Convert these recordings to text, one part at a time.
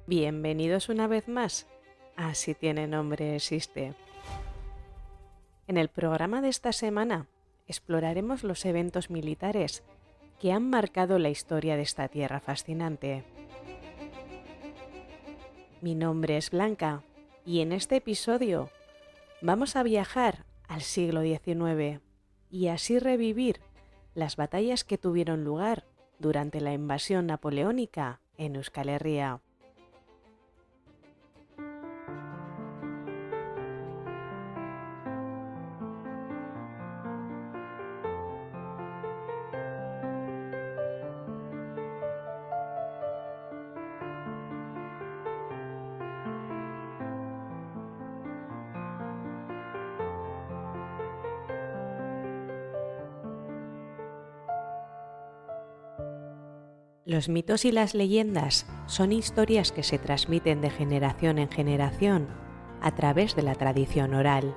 Bienvenidos una vez más a Si tiene nombre existe. En el programa de esta semana exploraremos los eventos militares que han marcado la historia de esta tierra fascinante. Mi nombre es Blanca y en este episodio vamos a viajar al siglo XIX y así revivir las batallas que tuvieron lugar durante la invasión napoleónica en Euskal Herria. Los mitos y las leyendas son historias que se transmiten de generación en generación a través de la tradición oral.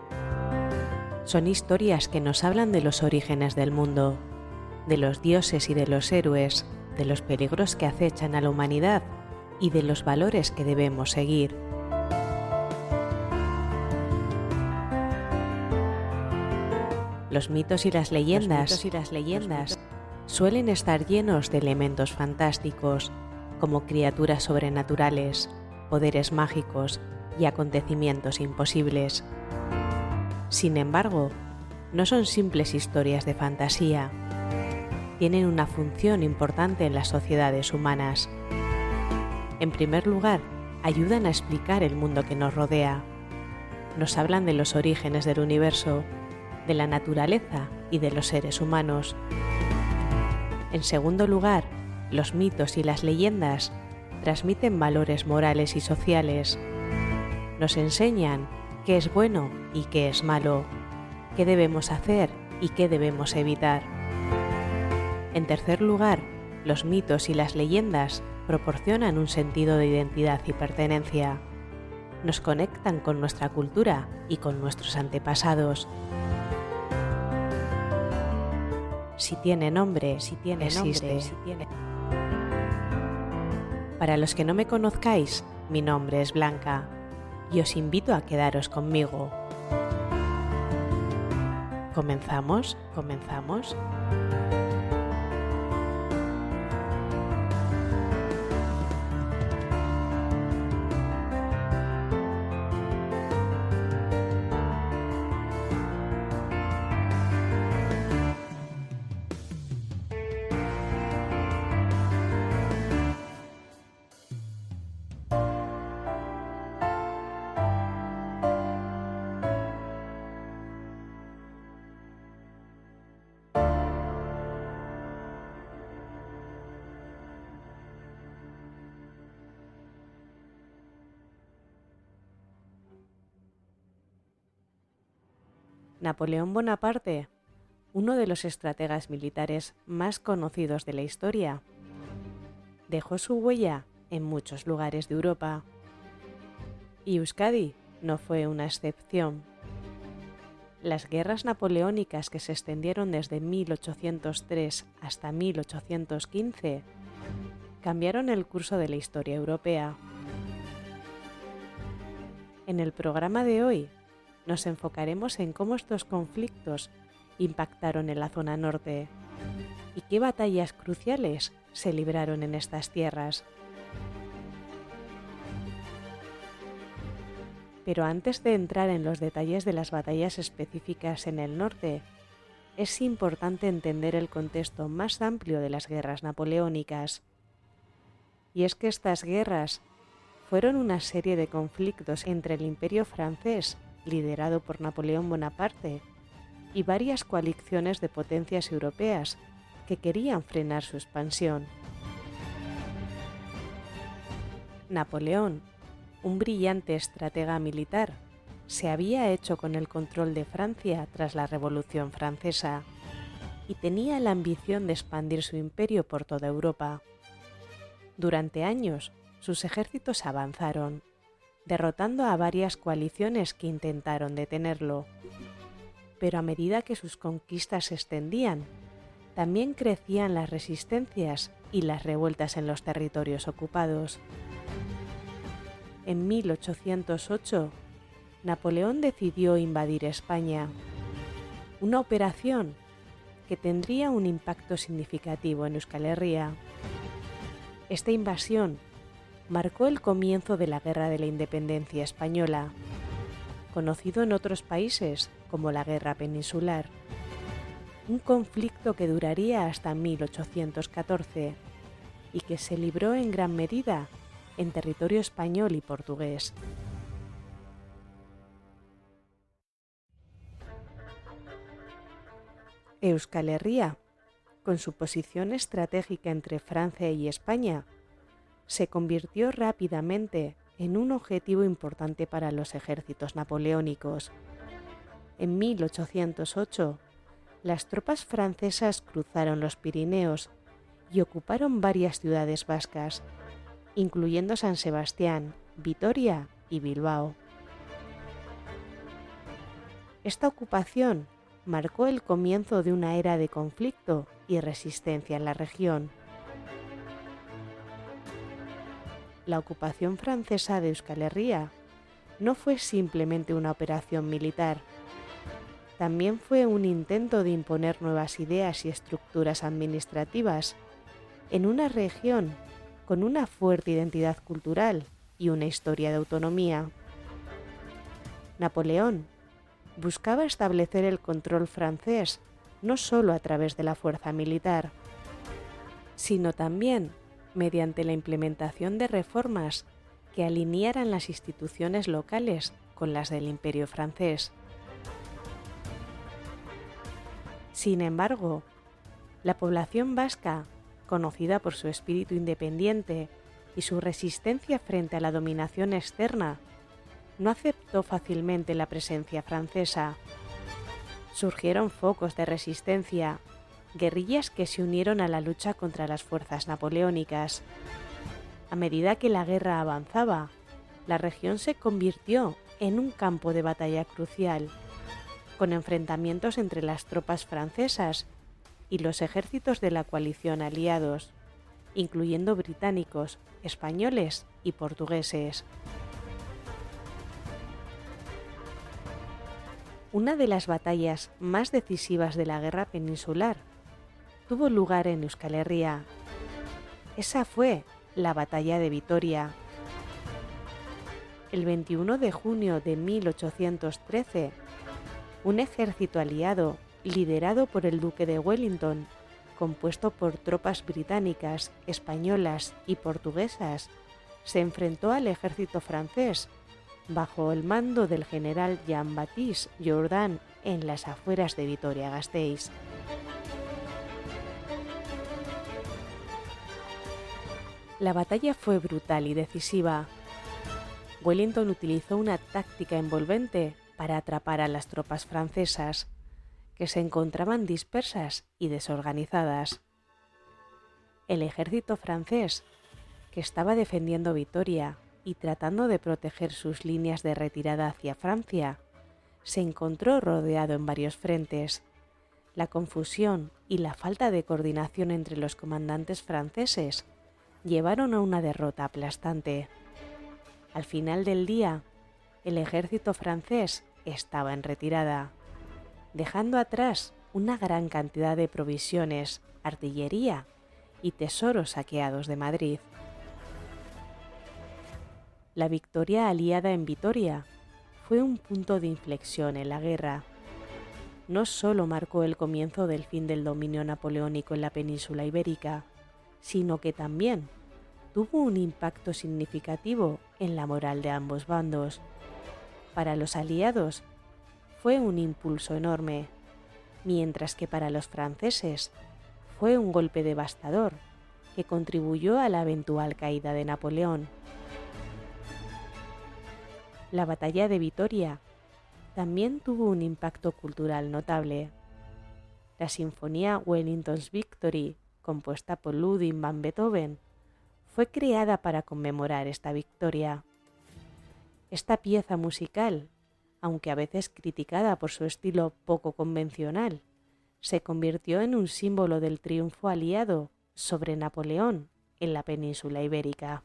Son historias que nos hablan de los orígenes del mundo, de los dioses y de los héroes, de los peligros que acechan a la humanidad y de los valores que debemos seguir. Los mitos y las leyendas suelen estar llenos de elementos fantásticos, como criaturas sobrenaturales, poderes mágicos y acontecimientos imposibles. Sin embargo, no son simples historias de fantasía. Tienen una función importante en las sociedades humanas. En primer lugar, ayudan a explicar el mundo que nos rodea. Nos hablan de los orígenes del universo, de la naturaleza y de los seres humanos. En segundo lugar, los mitos y las leyendas transmiten valores morales y sociales. Nos enseñan qué es bueno y qué es malo, qué debemos hacer y qué debemos evitar. En tercer lugar, los mitos y las leyendas proporcionan un sentido de identidad y pertenencia. Nos conectan con nuestra cultura y con nuestros antepasados. Si tiene nombre, existe. Para los que no me conozcáis, mi nombre es Blanca y os invito a quedaros conmigo. ¿Comenzamos? Napoleón Bonaparte, uno de los estrategas militares más conocidos de la historia, dejó su huella en muchos lugares de Europa. Y Euskadi no fue una excepción. Las guerras napoleónicas que se extendieron desde 1803 hasta 1815 cambiaron el curso de la historia europea. En el programa de hoy nos enfocaremos en cómo estos conflictos impactaron en la zona norte y qué batallas cruciales se libraron en estas tierras. Pero antes de entrar en los detalles de las batallas específicas en el norte, es importante entender el contexto más amplio de las guerras napoleónicas. Y es que estas guerras fueron una serie de conflictos entre el Imperio francés, liderado por Napoleón Bonaparte, y varias coaliciones de potencias europeas que querían frenar su expansión. Napoleón, un brillante estratega militar, se había hecho con el control de Francia tras la Revolución Francesa y tenía la ambición de expandir su imperio por toda Europa. Durante años, sus ejércitos avanzaron, derrotando a varias coaliciones que intentaron detenerlo. Pero a medida que sus conquistas se extendían, también crecían las resistencias y las revueltas en los territorios ocupados. En 1808, Napoleón decidió invadir España, una operación que tendría un impacto significativo en Euskal Herria. Esta invasión marcó el comienzo de la Guerra de la Independencia Española, conocido en otros países como la Guerra Peninsular, un conflicto que duraría hasta 1814 y que se libró en gran medida en territorio español y portugués. Euskal Herria, con su posición estratégica entre Francia y España, se convirtió rápidamente en un objetivo importante para los ejércitos napoleónicos. En 1808, las tropas francesas cruzaron los Pirineos y ocuparon varias ciudades vascas, incluyendo San Sebastián, Vitoria y Bilbao. Esta ocupación marcó el comienzo de una era de conflicto y resistencia en la región. La ocupación francesa de Euskal Herria no fue simplemente una operación militar, también fue un intento de imponer nuevas ideas y estructuras administrativas en una región con una fuerte identidad cultural y una historia de autonomía. Napoleón buscaba establecer el control francés no solo a través de la fuerza militar, sino también mediante la implementación de reformas que alinearan las instituciones locales con las del Imperio francés. Sin embargo, la población vasca, conocida por su espíritu independiente y su resistencia frente a la dominación externa, no aceptó fácilmente la presencia francesa. Surgieron focos de resistencia, guerrillas que se unieron a la lucha contra las fuerzas napoleónicas. A medida que la guerra avanzaba, la región se convirtió en un campo de batalla crucial, con enfrentamientos entre las tropas francesas y los ejércitos de la coalición aliados, incluyendo británicos, españoles y portugueses. Una de las batallas más decisivas de la Guerra Peninsular tuvo lugar en Euskal Herria. Esa fue la Batalla de Vitoria. El 21 de junio de 1813, un ejército aliado liderado por el duque de Wellington, compuesto por tropas británicas, españolas y portuguesas, se enfrentó al ejército francés bajo el mando del general Jean-Baptiste Jourdan en las afueras de Vitoria-Gasteiz. La batalla fue brutal y decisiva. Wellington utilizó una táctica envolvente para atrapar a las tropas francesas, que se encontraban dispersas y desorganizadas. El ejército francés, que estaba defendiendo Vitoria y tratando de proteger sus líneas de retirada hacia Francia, se encontró rodeado en varios frentes. La confusión y la falta de coordinación entre los comandantes franceses llevaron a una derrota aplastante. Al final del día, el ejército francés estaba en retirada, dejando atrás una gran cantidad de provisiones, artillería y tesoros saqueados de Madrid. La victoria aliada en Vitoria fue un punto de inflexión en la guerra. No solo marcó el comienzo del fin del dominio napoleónico en la península ibérica, sino que también tuvo un impacto significativo en la moral de ambos bandos. Para los aliados fue un impulso enorme, mientras que para los franceses fue un golpe devastador que contribuyó a la eventual caída de Napoleón. La batalla de Vitoria también tuvo un impacto cultural notable. La sinfonía Wellington's Victory, compuesta por Ludwig van Beethoven, fue creada para conmemorar esta victoria. Esta pieza musical, aunque a veces criticada por su estilo poco convencional, se convirtió en un símbolo del triunfo aliado sobre Napoleón en la península ibérica.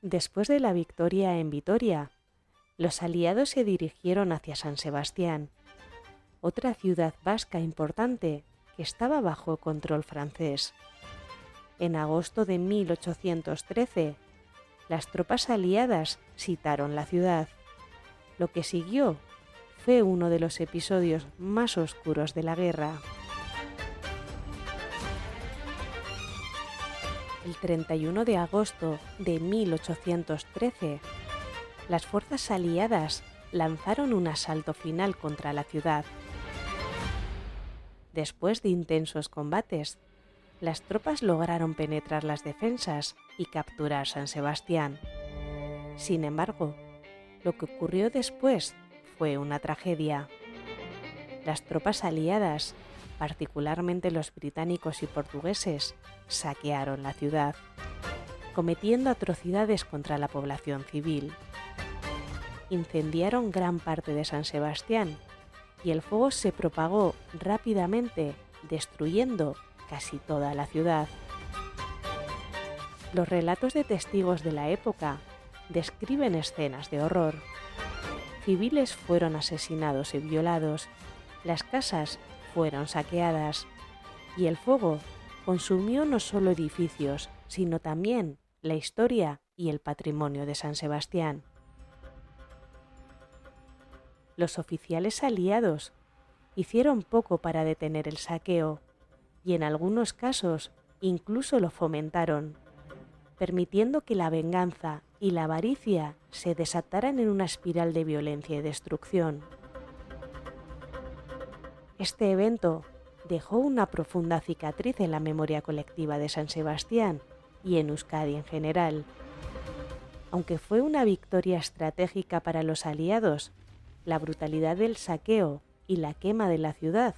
Después de la victoria en Vitoria, los aliados se dirigieron hacia San Sebastián, otra ciudad vasca importante que estaba bajo control francés. En agosto de 1813, las tropas aliadas sitiaron la ciudad. Lo que siguió fue uno de los episodios más oscuros de la guerra. El 31 de agosto de 1813, las fuerzas aliadas lanzaron un asalto final contra la ciudad. Después de intensos combates, las tropas lograron penetrar las defensas y capturar San Sebastián. Sin embargo, lo que ocurrió después fue una tragedia. Las tropas aliadas, particularmente los británicos y portugueses, saquearon la ciudad, cometiendo atrocidades contra la población civil. Incendiaron gran parte de San Sebastián y el fuego se propagó rápidamente, destruyendo casi toda la ciudad. Los relatos de testigos de la época describen escenas de horror. Civiles fueron asesinados y violados, las casas fueron saqueadas y el fuego consumió no solo edificios, sino también la historia y el patrimonio de San Sebastián. Los oficiales aliados hicieron poco para detener el saqueo y en algunos casos incluso lo fomentaron, permitiendo que la venganza y la avaricia se desataran en una espiral de violencia y destrucción. Este evento dejó una profunda cicatriz en la memoria colectiva de San Sebastián y en Euskadi en general. Aunque fue una victoria estratégica para los aliados, la brutalidad del saqueo y la quema de la ciudad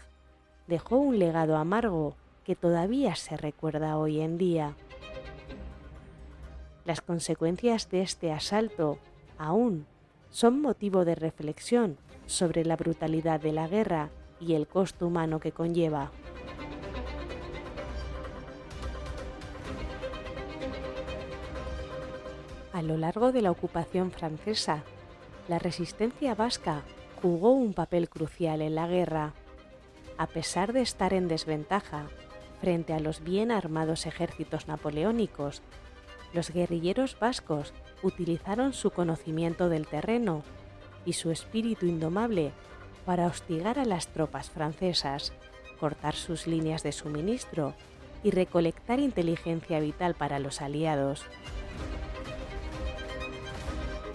dejó un legado amargo que todavía se recuerda hoy en día. Las consecuencias de este asalto aún son motivo de reflexión sobre la brutalidad de la guerra y el costo humano que conlleva. A lo largo de la ocupación francesa, la resistencia vasca jugó un papel crucial en la guerra. A pesar de estar en desventaja frente a los bien armados ejércitos napoleónicos, los guerrilleros vascos utilizaron su conocimiento del terreno y su espíritu indomable para hostigar a las tropas francesas, cortar sus líneas de suministro y recolectar inteligencia vital para los aliados.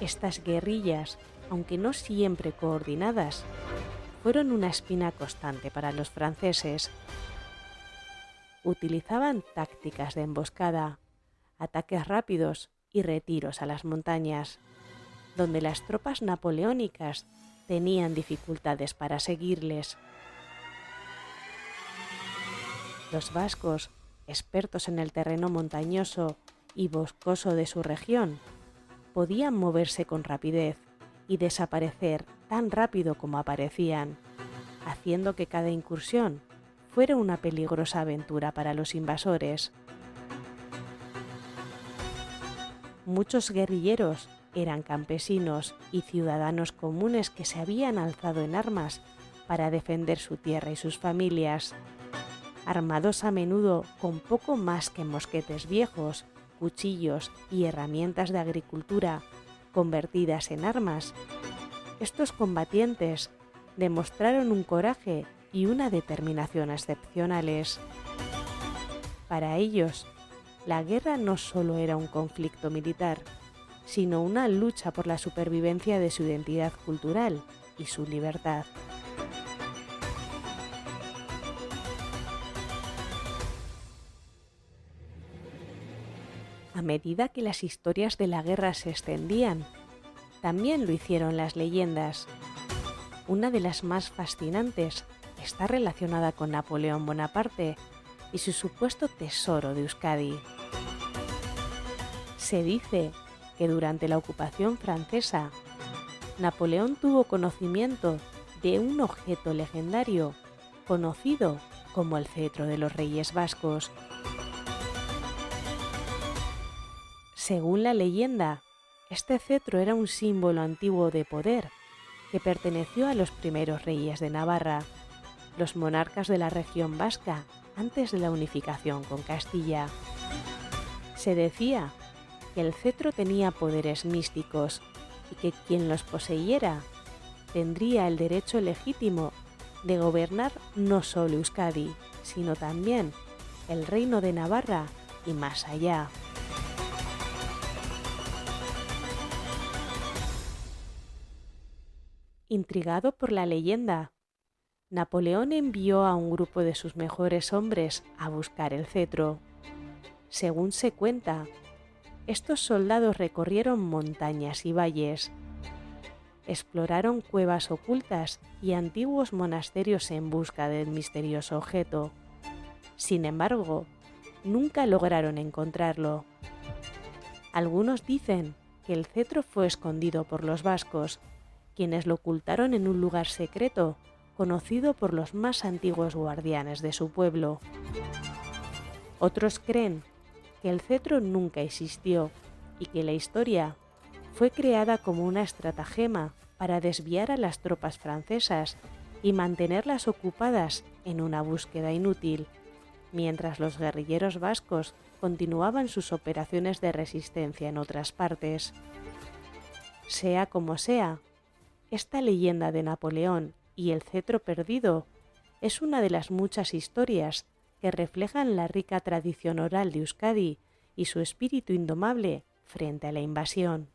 Estas guerrillas, aunque no siempre coordinadas, fueron una espina constante para los franceses. Utilizaban tácticas de emboscada, ataques rápidos y retiros a las montañas, donde las tropas napoleónicas tenían dificultades para seguirles. Los vascos, expertos en el terreno montañoso y boscoso de su región, podían moverse con rapidez y desaparecer tan rápido como aparecían, haciendo que cada incursión fuera una peligrosa aventura para los invasores. Muchos guerrilleros eran campesinos y ciudadanos comunes que se habían alzado en armas para defender su tierra y sus familias. Armados a menudo con poco más que mosquetes viejos, cuchillos y herramientas de agricultura convertidas en armas, estos combatientes demostraron un coraje y una determinación excepcionales. Para ellos, la guerra no solo era un conflicto militar, sino una lucha por la supervivencia de su identidad cultural y su libertad. A medida que las historias de la guerra se extendían, también lo hicieron las leyendas. Una de las más fascinantes está relacionada con Napoleón Bonaparte y su supuesto tesoro de Euskadi. Se dice que durante la ocupación francesa, Napoleón tuvo conocimiento de un objeto legendario conocido como el cetro de los reyes vascos. Según la leyenda, este cetro era un símbolo antiguo de poder que perteneció a los primeros reyes de Navarra, los monarcas de la región vasca antes de la unificación con Castilla. Se decía que el cetro tenía poderes místicos y que quien los poseyera tendría el derecho legítimo de gobernar no solo Euskadi, sino también el reino de Navarra y más allá. Intrigado por la leyenda, Napoleón envió a un grupo de sus mejores hombres a buscar el cetro. Según se cuenta, estos soldados recorrieron montañas y valles, exploraron cuevas ocultas y antiguos monasterios en busca del misterioso objeto. Sin embargo, nunca lograron encontrarlo. Algunos dicen que el cetro fue escondido por los vascos, quienes lo ocultaron en un lugar secreto conocido por los más antiguos guardianes de su pueblo. Otros creen que el cetro nunca existió y que la historia fue creada como una estratagema para desviar a las tropas francesas y mantenerlas ocupadas en una búsqueda inútil, mientras los guerrilleros vascos continuaban sus operaciones de resistencia en otras partes. Sea como sea, esta leyenda de Napoleón y el cetro perdido es una de las muchas historias que reflejan la rica tradición oral de Euskadi y su espíritu indomable frente a la invasión.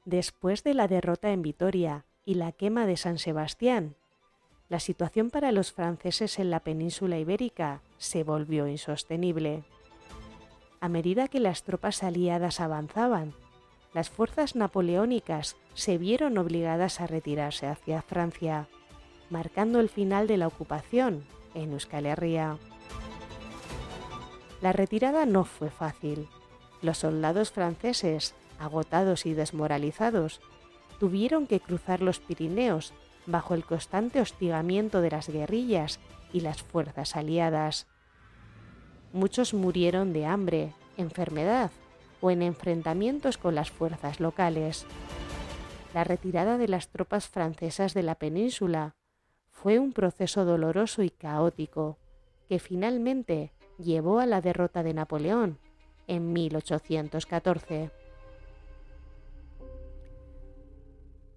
Después de la derrota en Vitoria y la quema de San Sebastián, la situación para los franceses en la península ibérica se volvió insostenible. A medida que las tropas aliadas avanzaban, las fuerzas napoleónicas se vieron obligadas a retirarse hacia Francia, marcando el final de la ocupación en Euskal Herria. La retirada no fue fácil. Los soldados franceses, agotados y desmoralizados, tuvieron que cruzar los Pirineos bajo el constante hostigamiento de las guerrillas y las fuerzas aliadas. Muchos murieron de hambre, enfermedad o en enfrentamientos con las fuerzas locales. La retirada de las tropas francesas de la península fue un proceso doloroso y caótico que finalmente llevó a la derrota de Napoleón en 1814.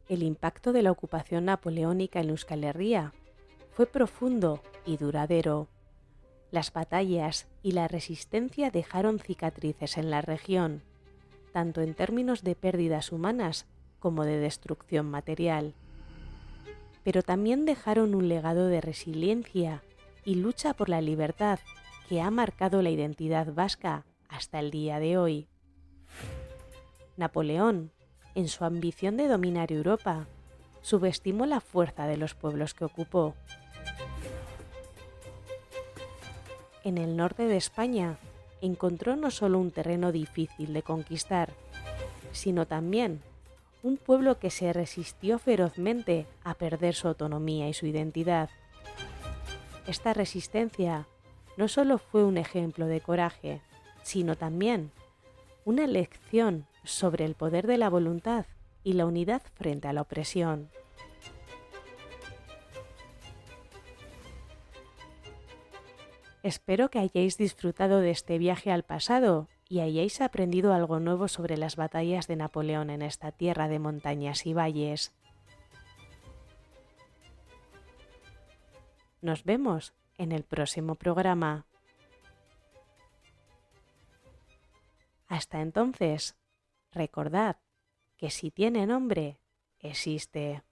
El impacto de la ocupación napoleónica en Euskal Herria fue profundo y duradero. Las batallas y la resistencia dejaron cicatrices en la región, tanto en términos de pérdidas humanas como de destrucción material. Pero también dejaron un legado de resiliencia y lucha por la libertad que ha marcado la identidad vasca hasta el día de hoy. Napoleón, en su ambición de dominar Europa, subestimó la fuerza de los pueblos que ocupó. En el norte de España encontró no solo un terreno difícil de conquistar, sino también un pueblo que se resistió ferozmente a perder su autonomía y su identidad. Esta resistencia no solo fue un ejemplo de coraje, sino también una lección sobre el poder de la voluntad y la unidad frente a la opresión. Espero que hayáis disfrutado de este viaje al pasado y hayáis aprendido algo nuevo sobre las batallas de Napoleón en esta tierra de montañas y valles. Nos vemos en el próximo programa. Hasta entonces, recordad que si tiene nombre, existe.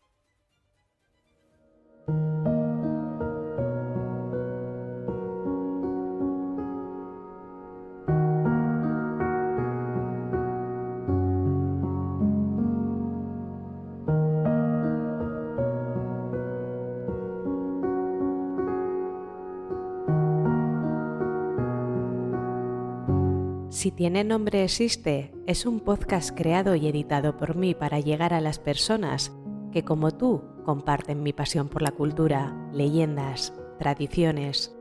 Si tiene nombre existe es un podcast creado y editado por mí para llegar a las personas que como tú comparten mi pasión por la cultura, leyendas, tradiciones.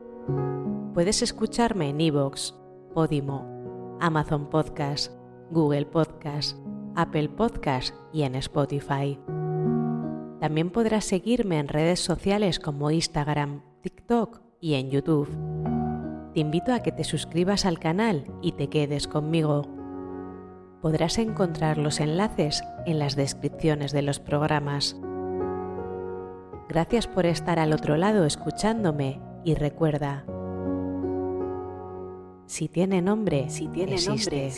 Puedes escucharme en iVoox, Podimo, Amazon Podcast, Google Podcast, Apple Podcast y en Spotify. También podrás seguirme en redes sociales como Instagram, TikTok y en YouTube. Te invito a que te suscribas al canal y te quedes conmigo. Podrás encontrar los enlaces en las descripciones de los programas. Gracias por estar al otro lado escuchándome y recuerda, si tiene nombre, existe.